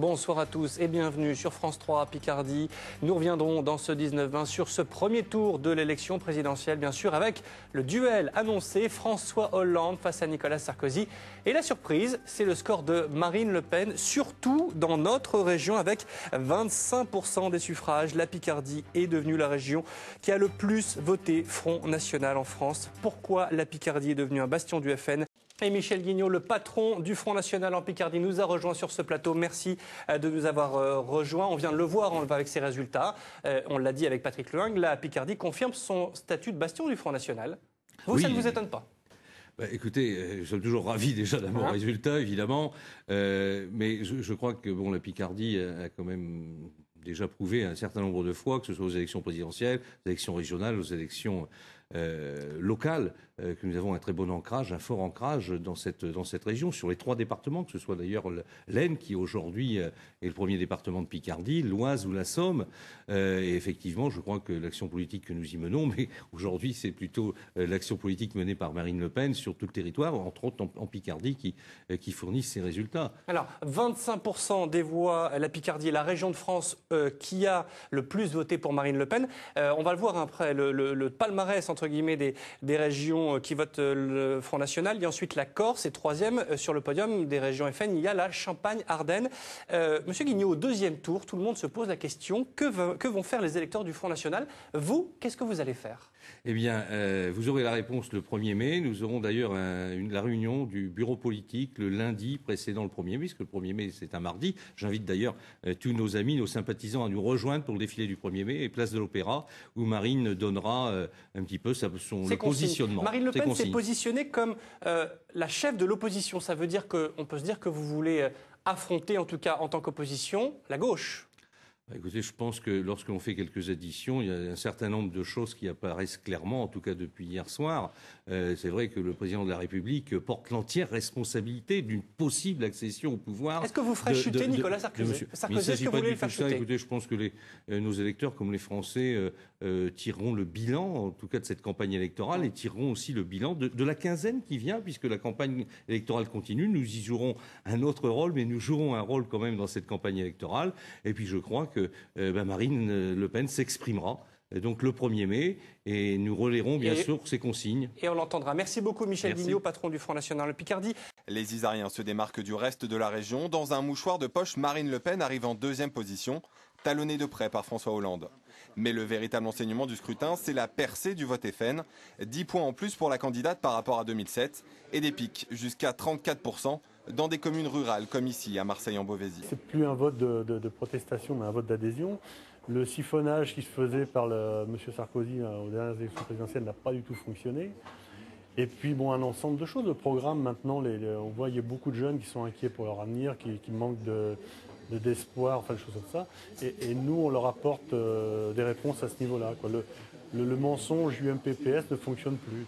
bonsoir à tous et bienvenue sur France 3 Picardie. Nous reviendrons dans ce 19-20 sur ce premier tour de l'élection présidentielle, bien sûr, avec le duel annoncé François Hollande face à Nicolas Sarkozy. Et la surprise, c'est le score de Marine Le Pen, surtout dans notre région avec 25% des suffrages. La Picardie est devenue la région qui a le plus voté Front National en France. Pourquoi la Picardie est devenue un bastion du FN ? Et Michel Guignot, le patron du Front National en Picardie, nous a rejoint sur ce plateau. Merci de nous avoir rejoints. On vient de le voir, on le voit avec ses résultats. On l'a dit avec Patrick Lehung, la Picardie confirme son statut de bastion du Front National. Vous, oui. Ça ne vous étonne pas? Écoutez, je suis toujours ravi déjà d'un bon résultat, évidemment. Mais je crois que la Picardie a quand même déjà prouvé un certain nombre de fois, que ce soit aux élections présidentielles, aux élections régionales, aux élections locales, que nous avons un très bon ancrage, un fort ancrage dans cette région, sur les 3 départements, que ce soit d'ailleurs l'Aisne, qui aujourd'hui est le premier département de Picardie, l'Oise ou la Somme. Et effectivement, je crois que l'action politique que nous y menons, mais aujourd'hui c'est plutôt l'action politique menée par Marine Le Pen sur tout le territoire, entre autres en Picardie, qui fournissent ces résultats. Alors, 25% des voix, la Picardie est la région de France qui a le plus voté pour Marine Le Pen. On va le voir après, le palmarès, entre guillemets, des régions qui votent le Front National. Il y a ensuite la Corse et troisième sur le podium des régions FN, il y a la Champagne-Ardenne. Monsieur Guignot, au deuxième tour, tout le monde se pose la question, que vont faire les électeurs du Front National? Vous, qu'est-ce que vous allez faire? Eh bien, vous aurez la réponse le 1er mai. Nous aurons d'ailleurs la réunion du bureau politique le lundi précédent le 1er mai, puisque le 1er mai, c'est un mardi. J'invite d'ailleurs tous nos amis, nos sympathisants à nous rejoindre pour le défilé du 1er mai et place de l'Opéra, où Marine donnera un petit peu son positionnement. Marine Le Pen s'est positionnée comme la chef de l'opposition. Ça veut dire qu'on peut se dire que vous voulez affronter, en tout cas en tant qu'opposition, la gauche. Écoutez, je pense que lorsque l'on fait quelques additions, il y a un certain nombre de choses qui apparaissent clairement, en tout cas depuis hier soir. C'est vrai que le président de la République porte l'entière responsabilité d'une possible accession au pouvoir. Est-ce que vous ferez chuter Nicolas Sarkozy? Est-ce que vous voulez le faire chuter? Écoutez, je pense que nos électeurs, comme les Français, tireront le bilan, en tout cas de cette campagne électorale, et tireront aussi le bilan de la quinzaine qui vient, puisque la campagne électorale continue. Nous y jouerons un autre rôle, mais nous jouerons un rôle quand même dans cette campagne électorale. Et puis je crois que Marine Le Pen s'exprimera donc le 1er mai et nous relayerons bien sûr ces consignes. Et on l'entendra. Merci beaucoup Michel Guignot, patron du Front National Picardie. Les Isariens se démarquent du reste de la région. Dans un mouchoir de poche, Marine Le Pen arrive en 2e position, talonnée de près par François Hollande. Mais le véritable enseignement du scrutin, c'est la percée du vote FN. 10 points en plus pour la candidate par rapport à 2007 et des pics jusqu'à 34% dans des communes rurales comme ici à Marseille-en-Beauvaisis. C'est plus un vote de protestation mais un vote d'adhésion. Le siphonnage qui se faisait par M. Sarkozy aux dernières élections présidentielles n'a pas du tout fonctionné. Et puis un ensemble de choses. Le programme maintenant, on voit qu'il y a beaucoup de jeunes qui sont inquiets pour leur avenir, qui manquent d'espoir, des choses comme ça. Et nous, on leur apporte des réponses à ce niveau-là. Le mensonge UMPPS ne fonctionne plus.